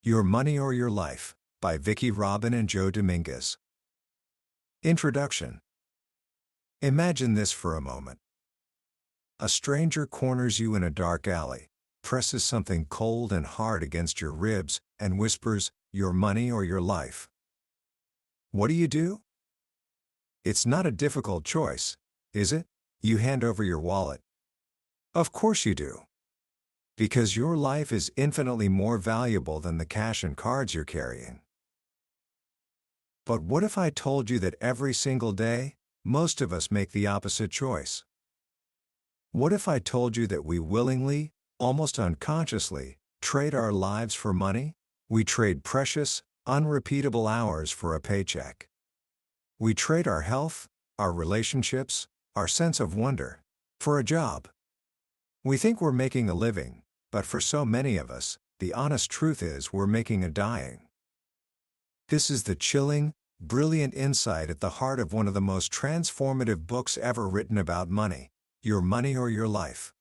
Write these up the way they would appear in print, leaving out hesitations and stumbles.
Your Money or Your Life, by Vicki Robin and Joe Dominguez. Introduction. Imagine this for a moment. A stranger corners you in a dark alley, presses something cold and hard against your ribs, and whispers, "Your money or your life." What do? It's not a difficult choice, is it? You hand over your wallet. Of course you do. Because your life is infinitely more valuable than the cash and cards you're carrying. But what if I told you that every single day, most of us make the opposite choice? What if I told you that we willingly, almost unconsciously, trade our lives for money? We trade precious, unrepeatable hours for a paycheck. We trade our health, our relationships, our sense of wonder, for a job. We think we're making a living, but for so many of us, the honest truth is we're making a dying. This is the chilling, brilliant insight at the heart of one of the most transformative books ever written about money, Your Money or Your Life.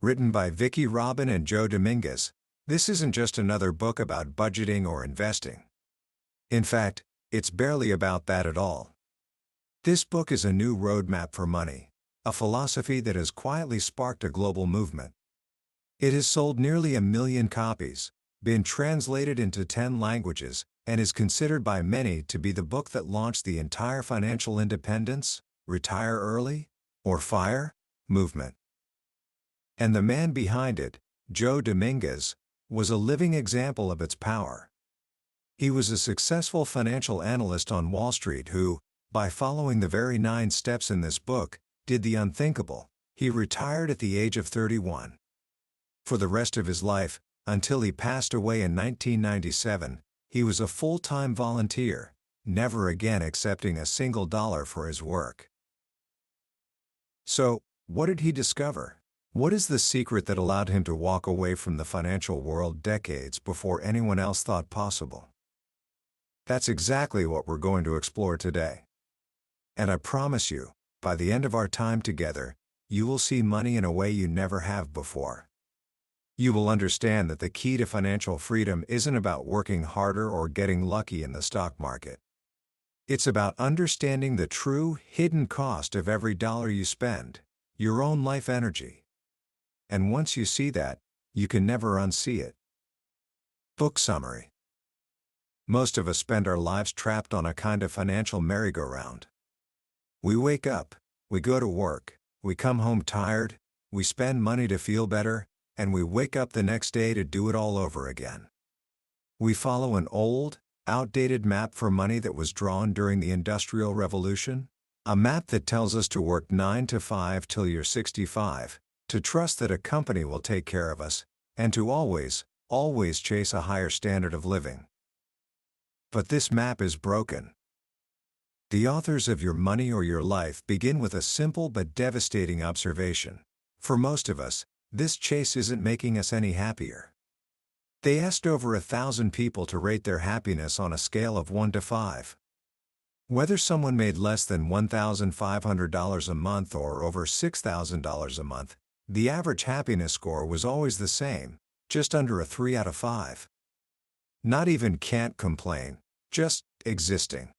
Written by Vicki Robin and Joe Dominguez, this isn't just another book about budgeting or investing. In fact, it's barely about that at all. This book is a new roadmap for money, a philosophy that has quietly sparked a global movement. It has sold nearly 1 million copies, been translated into 10 languages, and is considered by many to be the book that launched the entire financial independence, retire early, or FIRE movement. And the man behind it, Joe Dominguez, was a living example of its power. He was a successful financial analyst on Wall Street who, by following the very 9 steps in this book, did the unthinkable. He retired at the age of 31. For the rest of his life, until he passed away in 1997, he was a full-time volunteer, never again accepting a single dollar for his work. So, what did he discover? What is the secret that allowed him to walk away from the financial world decades before anyone else thought possible? That's exactly what we're going to explore today. And I promise you, by the end of our time together, you will see money in a way you never have before. You will understand that the key to financial freedom isn't about working harder or getting lucky in the stock market. It's about understanding the true, hidden cost of every dollar you spend, your own life energy. And once you see that, you can never unsee it. Book summary. Most of us spend our lives trapped on a kind of financial merry-go-round. We wake up, we go to work, we come home tired, we spend money to feel better, and we wake up the next day to do it all over again. We follow an old, outdated map for money that was drawn during the Industrial Revolution, a map that tells us to work 9 to 5 till you're 65, to trust that a company will take care of us, and to always chase a higher standard of living. But this map is broken. The authors of Your Money or Your Life begin with a simple but devastating observation. For most of us, this chase isn't making us any happier. They asked over 1,000 people to rate their happiness on a scale of 1 to 5. Whether someone made less than $1,500 a month or over $6,000 a month, the average happiness score was always the same, just under a 3 out of 5. Not even can't complain, just existing.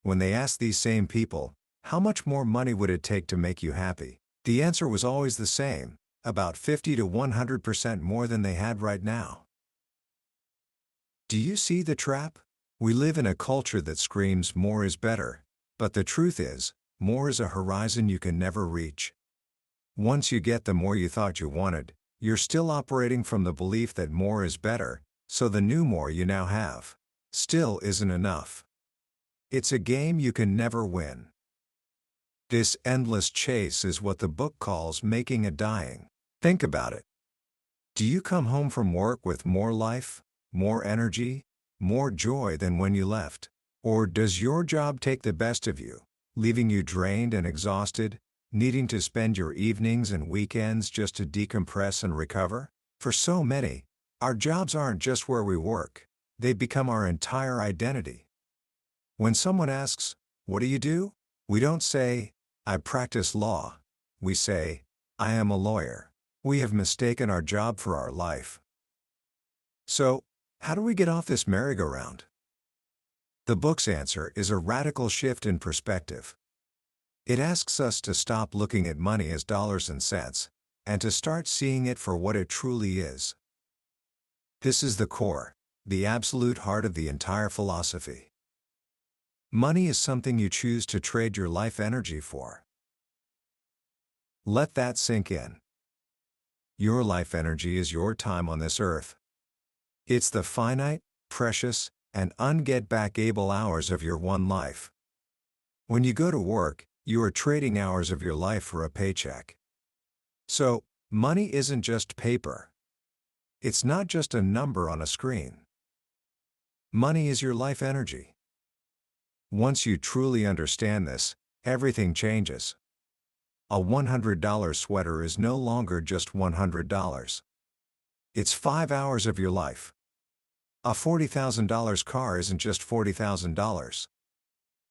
When they asked these same people, how much more money would it take to make you happy, the answer was always the same, about 50 to 100% more than they had right now. Do you see the trap? We live in a culture that screams more is better, but the truth is, more is a horizon you can never reach. Once you get the more you thought you wanted, you're still operating from the belief that more is better, so the new more you now have still isn't enough. It's a game you can never win. This endless chase is what the book calls making a dying. Think about it. Do you come home from work with more life, more energy, more joy than when you left? Or does your job take the best of you, leaving you drained and exhausted, needing to spend your evenings and weekends just to decompress and recover? For so many, our jobs aren't just where we work, they become our entire identity. When someone asks, "What do?" we don't say, "I practice law." We say, "I am a lawyer." We have mistaken our job for our life. So, how do we get off this merry-go-round? The book's answer is a radical shift in perspective. It asks us to stop looking at money as dollars and cents, and to start seeing it for what it truly is. This is the core, the absolute heart of the entire philosophy. Money is something you choose to trade your life energy for. Let that sink in. Your life energy is your time on this earth. It's the finite, precious, and unget-back-able hours of your one life. When you go to work, you are trading hours of your life for a paycheck. So, money isn't just paper. It's not just a number on a screen. Money is your life energy. Once you truly understand this, everything changes. A $100 sweater is no longer just $100. It's 5 hours of your life. A $40,000 car isn't just $40,000.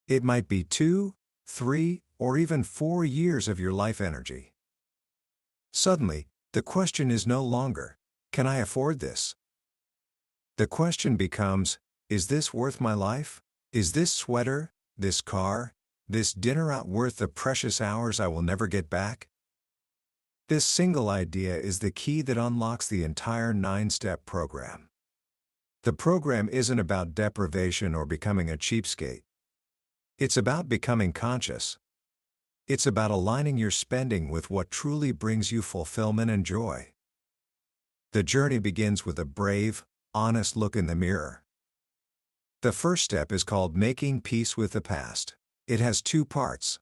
It might be 2, 3, or even 4 years of your life energy. Suddenly, the question is no longer, can I afford this? The question becomes, is this worth my life? Is this sweater, this car, this dinner out worth the precious hours I will never get back? This single idea is the key that unlocks the entire 9-step program. The program isn't about deprivation or becoming a cheapskate. It's about becoming conscious. It's about aligning your spending with what truly brings you fulfillment and joy. The journey begins with a brave, honest look in the mirror. The first step is called making peace with the past. It has 2 parts.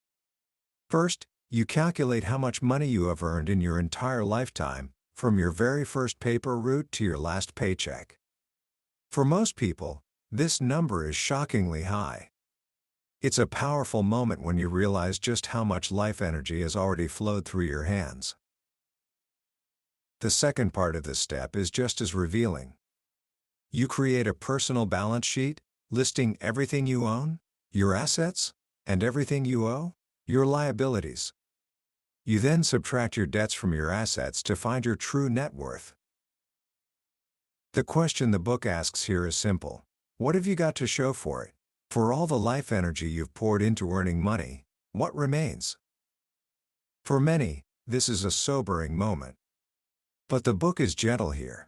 First, you calculate how much money you have earned in your entire lifetime, from your very first paper route to your last paycheck. For most people, this number is shockingly high. It's a powerful moment when you realize just how much life energy has already flowed through your hands. The second part of this step is just as revealing. You create a personal balance sheet, listing everything you own, your assets, and everything you owe, your liabilities. You then subtract your debts from your assets to find your true net worth. The question the book asks here is simple. What have you got to show for it? For all the life energy you've poured into earning money, what remains? For many, this is a sobering moment. But the book is gentle here.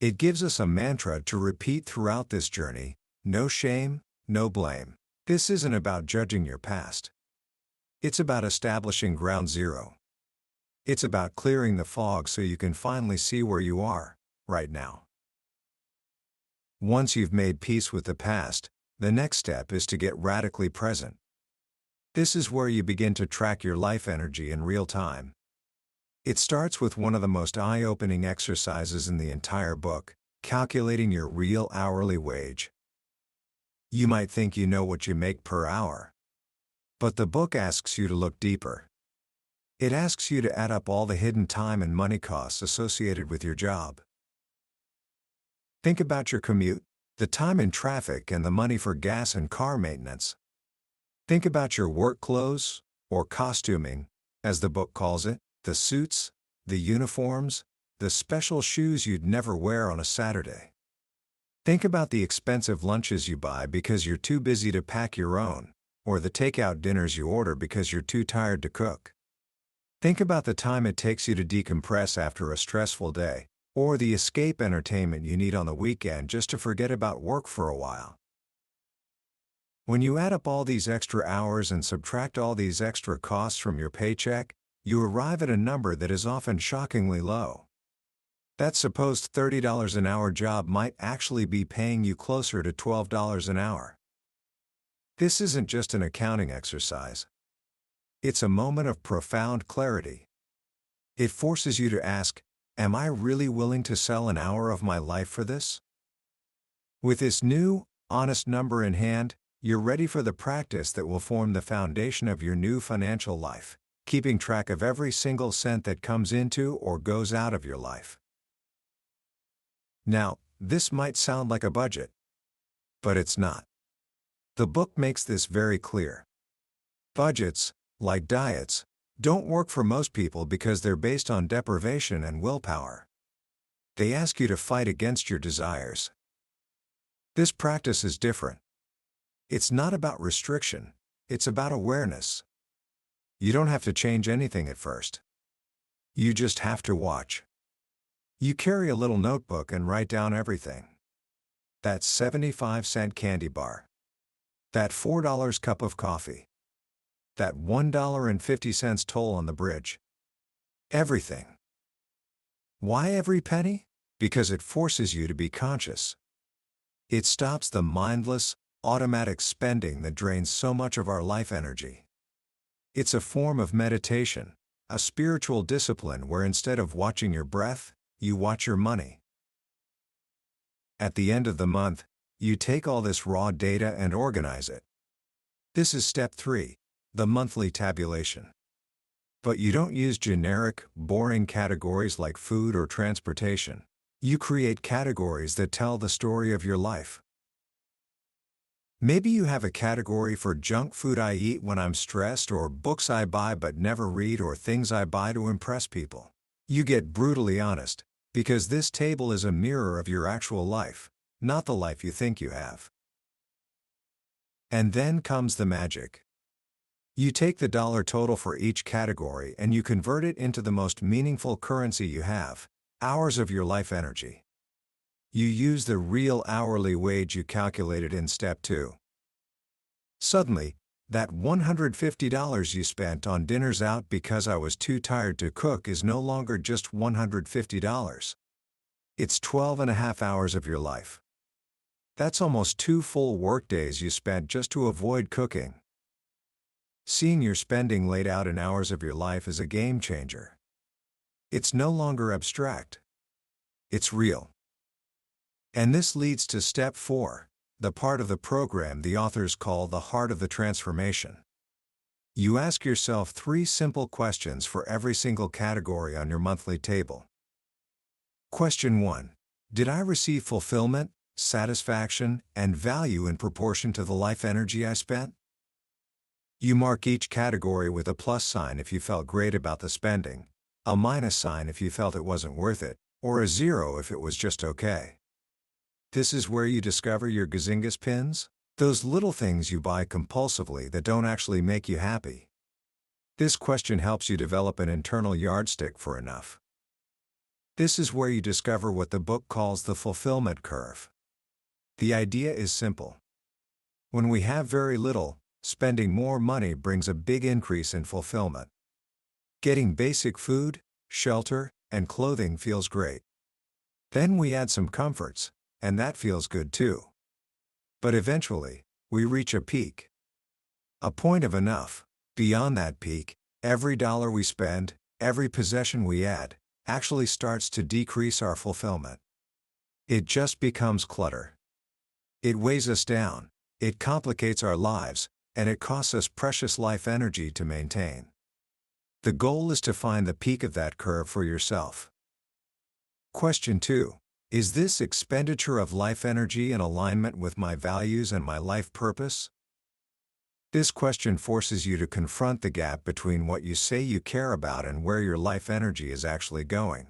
It gives us a mantra to repeat throughout this journey: no shame, no blame. This isn't about judging your past. It's about establishing ground zero. It's about clearing the fog so you can finally see where you are, right now. Once you've made peace with the past, the next step is to get radically present. This is where you begin to track your life energy in real time. It starts with one of the most eye-opening exercises in the entire book, calculating your real hourly wage. You might think you know what you make per hour. But the book asks you to look deeper. It asks you to add up all the hidden time and money costs associated with your job. Think about your commute, the time in traffic and the money for gas and car maintenance. Think about your work clothes, or costuming, as the book calls it, the suits, the uniforms, the special shoes you'd never wear on a Saturday. Think about the expensive lunches you buy because you're too busy to pack your own, or the takeout dinners you order because you're too tired to cook. Think about the time it takes you to decompress after a stressful day, or the escape entertainment you need on the weekend just to forget about work for a while. When you add up all these extra hours and subtract all these extra costs from your paycheck, you arrive at a number that is often shockingly low. That supposed $30 an hour job might actually be paying you closer to $12 an hour. This isn't just an accounting exercise. It's a moment of profound clarity. It forces you to ask, am I really willing to sell an hour of my life for this? With this new, honest number in hand, you're ready for the practice that will form the foundation of your new financial life, keeping track of every single cent that comes into or goes out of your life. Now, this might sound like a budget, but it's not. The book makes this very clear. Budgets, like diets, don't work for most people because they're based on deprivation and willpower. They ask you to fight against your desires. This practice is different. It's not about restriction, it's about awareness. You don't have to change anything at first. You just have to watch. You carry a little notebook and write down everything. That 75-cent candy bar. That $4 cup of coffee. That $1.50 toll on the bridge. Everything. Why every penny? Because it forces you to be conscious. It stops the mindless, automatic spending that drains so much of our life energy. It's a form of meditation, a spiritual discipline where instead of watching your breath, you watch your money. At the end of the month, you take all this raw data and organize it. This is step 3, the monthly tabulation. But you don't use generic, boring categories like food or transportation. You create categories that tell the story of your life. Maybe you have a category for junk food I eat when I'm stressed, or books I buy but never read, or things I buy to impress people. You get brutally honest, because this table is a mirror of your actual life, not the life you think you have. And then comes the magic. You take the dollar total for each category and you convert it into the most meaningful currency you have, hours of your life energy. You use the real hourly wage you calculated in step 2. Suddenly, that $150 you spent on dinners out because I was too tired to cook is no longer just $150. It's 12.5 hours of your life. That's almost 2 full workdays you spent just to avoid cooking. Seeing your spending laid out in hours of your life is a game changer. It's no longer abstract. It's real. And this leads to step 4, the part of the program the authors call the heart of the transformation. You ask yourself 3 simple questions for every single category on your monthly table. Question 1. Did I receive fulfillment, satisfaction, and value in proportion to the life energy I spent? You mark each category with a plus sign if you felt great about the spending, a minus sign if you felt it wasn't worth it, or a 0 if it was just okay. This is where you discover your gazingas pins, those little things you buy compulsively that don't actually make you happy. This question helps you develop an internal yardstick for enough. This is where you discover what the book calls the fulfillment curve. The idea is simple. When we have very little, spending more money brings a big increase in fulfillment. Getting basic food, shelter, and clothing feels great. Then we add some comforts, and that feels good too. But eventually, we reach a peak. A point of enough. Beyond that peak, every dollar we spend, every possession we add, actually starts to decrease our fulfillment. It just becomes clutter. It weighs us down, it complicates our lives, and it costs us precious life energy to maintain. The goal is to find the peak of that curve for yourself. Question 2. Is this expenditure of life energy in alignment with my values and my life purpose? This question forces you to confront the gap between what you say you care about and where your life energy is actually going.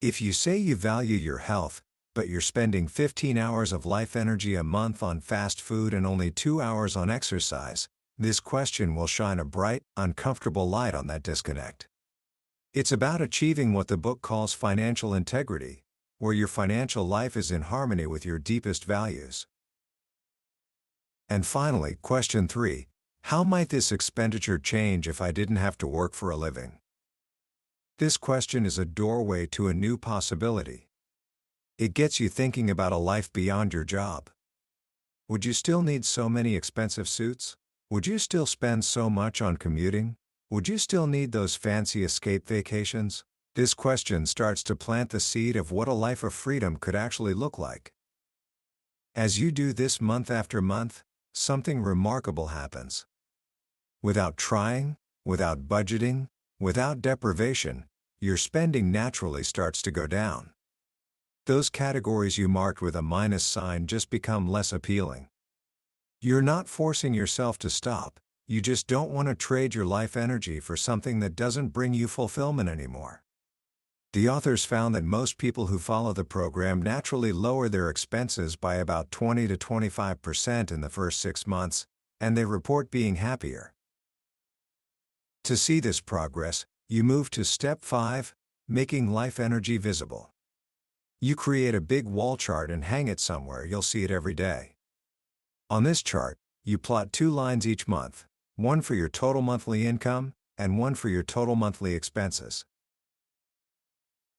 If you say you value your health, but you're spending 15 hours of life energy a month on fast food and only 2 hours on exercise, this question will shine a bright, uncomfortable light on that disconnect. It's about achieving what the book calls financial integrity, where your financial life is in harmony with your deepest values. And finally, question 3. How might this expenditure change if I didn't have to work for a living? This question is a doorway to a new possibility. It gets you thinking about a life beyond your job. Would you still need so many expensive suits? Would you still spend so much on commuting? Would you still need those fancy escape vacations? This question starts to plant the seed of what a life of freedom could actually look like. As you do this month after month, something remarkable happens. Without trying, without budgeting, without deprivation, your spending naturally starts to go down. Those categories you marked with a minus sign just become less appealing. You're not forcing yourself to stop, you just don't want to trade your life energy for something that doesn't bring you fulfillment anymore. The authors found that most people who follow the program naturally lower their expenses by about 20 to 25% in the first 6 months, and they report being happier. To see this progress, you move to Step 5, making life energy visible. You create a big wall chart and hang it somewhere. You'll see it every day. On this chart, you plot 2 lines each month, one for your total monthly income and one for your total monthly expenses.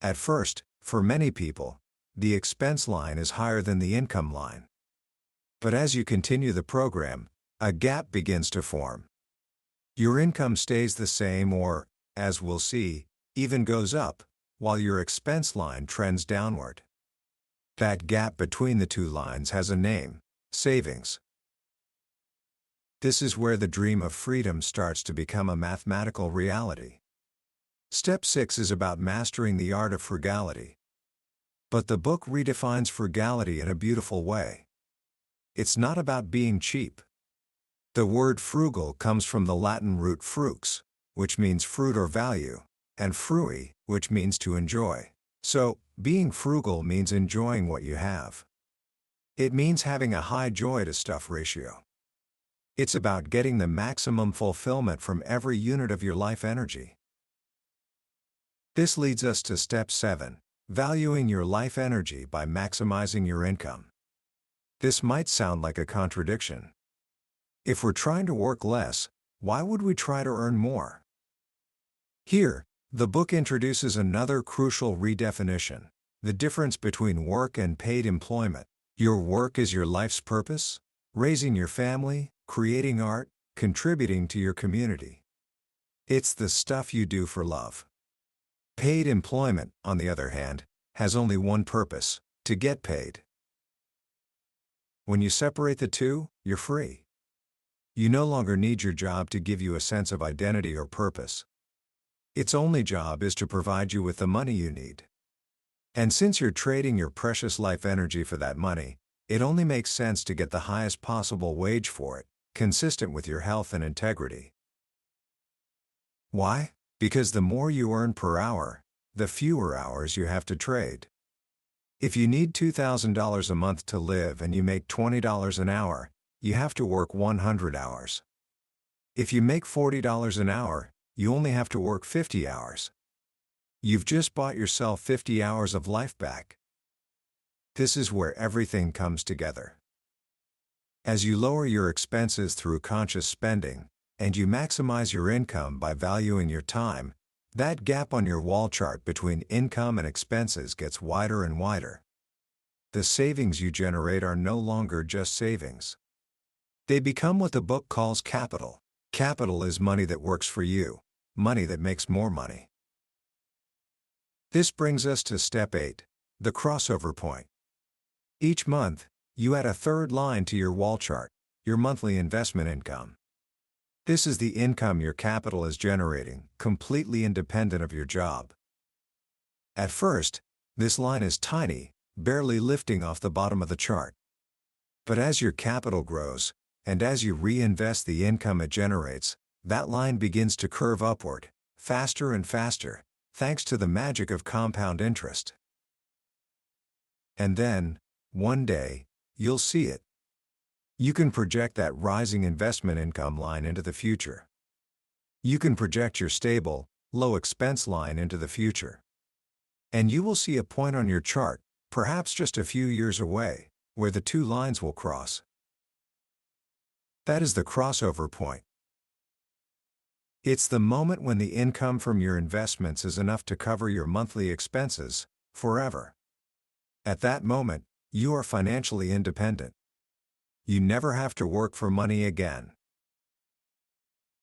At first, for many people, the expense line is higher than the income line. But as you continue the program, a gap begins to form. Your income stays the same or, as we'll see, even goes up, while your expense line trends downward. That gap between the 2 lines has a name: savings. This is where the dream of freedom starts to become a mathematical reality. Step 6 is about mastering the art of frugality. But the book redefines frugality in a beautiful way. It's not about being cheap. The word frugal comes from the Latin root frux, which means fruit or value, and frui, which means to enjoy. So, being frugal means enjoying what you have. It means having a high joy-to-stuff ratio. It's about getting the maximum fulfillment from every unit of your life energy. This leads us to Step 7, valuing your life energy by maximizing your income. This might sound like a contradiction. If we're trying to work less, why would we try to earn more? Here, the book introduces another crucial redefinition: the difference between work and paid employment. Your work is your life's purpose, raising your family, creating art, contributing to your community. It's the stuff you do for love. Paid employment, on the other hand, has only one purpose: to get paid. When you separate the two, you're free. You no longer need your job to give you a sense of identity or purpose. Its only job is to provide you with the money you need. And since you're trading your precious life energy for that money, it only makes sense to get the highest possible wage for it, consistent with your health and integrity. Why? Because the more you earn per hour, the fewer hours you have to trade. If you need $2,000 a month to live and you make $20 an hour, you have to work 100 hours. If you make $40 an hour, you only have to work 50 hours. You've just bought yourself 50 hours of life back. This is where everything comes together. As you lower your expenses through conscious spending, and you maximize your income by valuing your time, that gap on your wall chart between income and expenses gets wider and wider. The savings you generate are no longer just savings. They become what the book calls capital. Capital is money that works for you, money that makes more money. This brings us to Step 8, the crossover point. Each month, you add a third line to your wall chart: your monthly investment income. This is the income your capital is generating, completely independent of your job. At first, this line is tiny, barely lifting off the bottom of the chart. But as your capital grows, and as you reinvest the income it generates, that line begins to curve upward, faster and faster, thanks to the magic of compound interest. And then, one day, you'll see it. You can project that rising investment income line into the future. You can project your stable, low expense line into the future. And you will see a point on your chart, perhaps just a few years away, where the 2 lines will cross. That is the crossover point. It's the moment when the income from your investments is enough to cover your monthly expenses, forever. At that moment, you are financially independent. You never have to work for money again.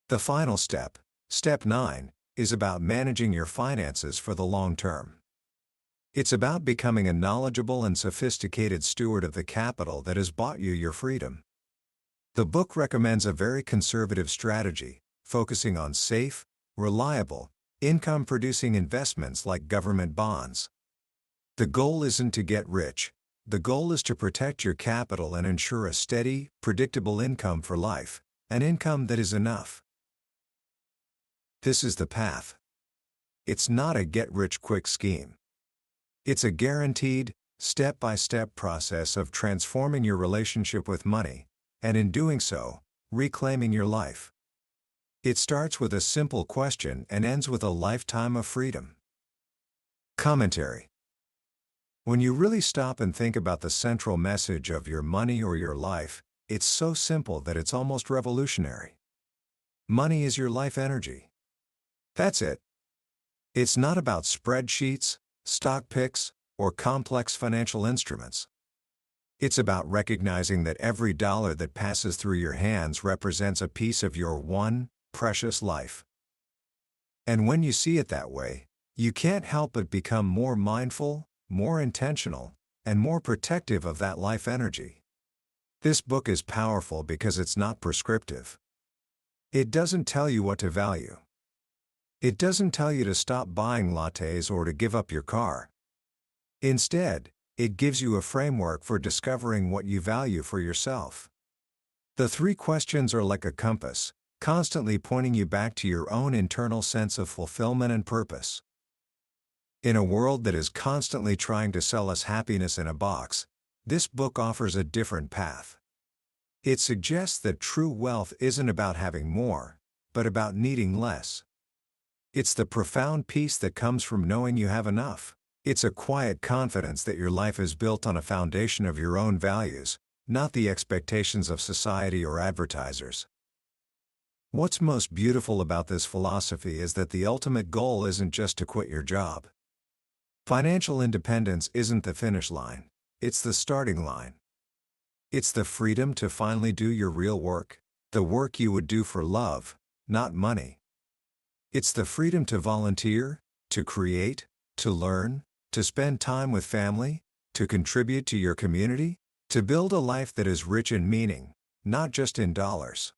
The final step, Step 9, is about managing your finances for the long term. It's about becoming a knowledgeable and sophisticated steward of the capital that has bought you your freedom. The book recommends a very conservative strategy, focusing on safe, reliable, income-producing investments like government bonds. The goal isn't to get rich. The goal is to protect your capital and ensure a steady, predictable income for life, an income that is enough. This is the path. It's not a get-rich-quick scheme. It's a guaranteed, step-by-step process of transforming your relationship with money, and in doing so, reclaiming your life. It starts with a simple question and ends with a lifetime of freedom. Commentary. When you really stop and think about the central message of your money or your life, it's so simple that it's almost revolutionary. Money is your life energy. That's it. It's not about spreadsheets, stock picks, or complex financial instruments. It's about recognizing that every dollar that passes through your hands represents a piece of your one, precious life. And when you see it that way, you can't help but become more mindful, more intentional, and more protective of that life energy. This book is powerful because it's not prescriptive. It doesn't tell you what to value. It doesn't tell you to stop buying lattes or to give up your car. Instead, it gives you a framework for discovering what you value for yourself. The 3 questions are like a compass, constantly pointing you back to your own internal sense of fulfillment and purpose. In a world that is constantly trying to sell us happiness in a box, this book offers a different path. It suggests that true wealth isn't about having more, but about needing less. It's the profound peace that comes from knowing you have enough. It's a quiet confidence that your life is built on a foundation of your own values, not the expectations of society or advertisers. What's most beautiful about this philosophy is that the ultimate goal isn't just to quit your job. Financial independence isn't the finish line, it's the starting line. It's the freedom to finally do your real work, the work you would do for love, not money. It's the freedom to volunteer, to create, to learn, to spend time with family, to contribute to your community, to build a life that is rich in meaning, not just in dollars.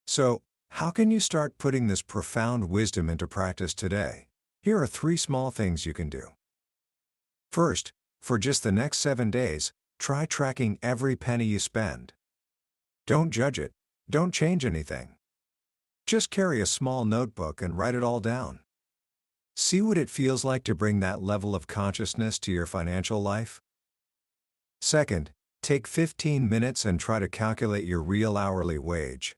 So, how can you start putting this profound wisdom into practice today? Here are 3 small things you can do. First, for just the next 7 days, try tracking every penny you spend. Don't judge it, don't change anything. Just carry a small notebook and write it all down. See what it feels like to bring that level of consciousness to your financial life. Second, take 15 minutes and try to calculate your real hourly wage.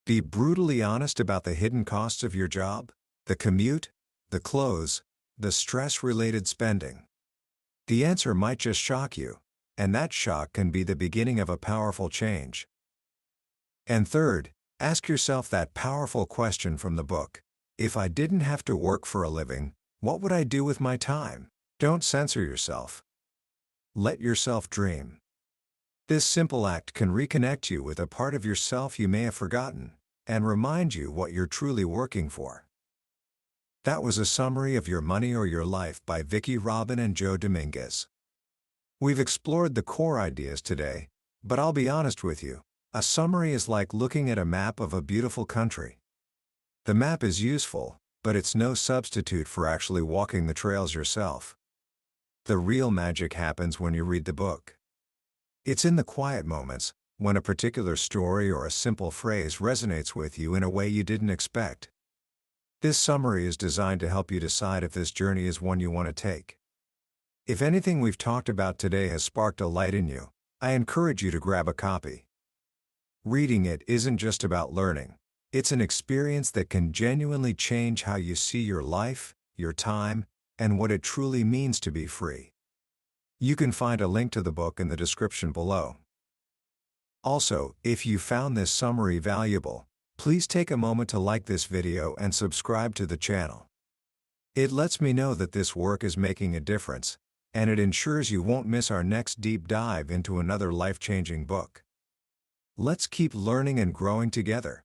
Be brutally honest about the hidden costs of your job, the commute, the clothes, the stress-related spending. The answer might just shock you, and that shock can be the beginning of a powerful change. And third, ask yourself that powerful question from the book. If I didn't have to work for a living, what would I do with my time? Don't censor yourself. Let yourself dream. This simple act can reconnect you with a part of yourself you may have forgotten, and remind you what you're truly working for. That was a summary of Your Money or Your Life by Vicki Robin and Joe Dominguez. We've explored the core ideas today, but I'll be honest with you, a summary is like looking at a map of a beautiful country. The map is useful, but it's no substitute for actually walking the trails yourself. The real magic happens when you read the book. It's in the quiet moments, when a particular story or a simple phrase resonates with you in a way you didn't expect. This summary is designed to help you decide if this journey is one you want to take. If anything we've talked about today has sparked a light in you, I encourage you to grab a copy. Reading it isn't just about learning, it's an experience that can genuinely change how you see your life, your time, and what it truly means to be free. You can find a link to the book in the description below. Also, if you found this summary valuable, please take a moment to like this video and subscribe to the channel. It lets me know that this work is making a difference, and it ensures you won't miss our next deep dive into another life-changing book. Let's keep learning and growing together.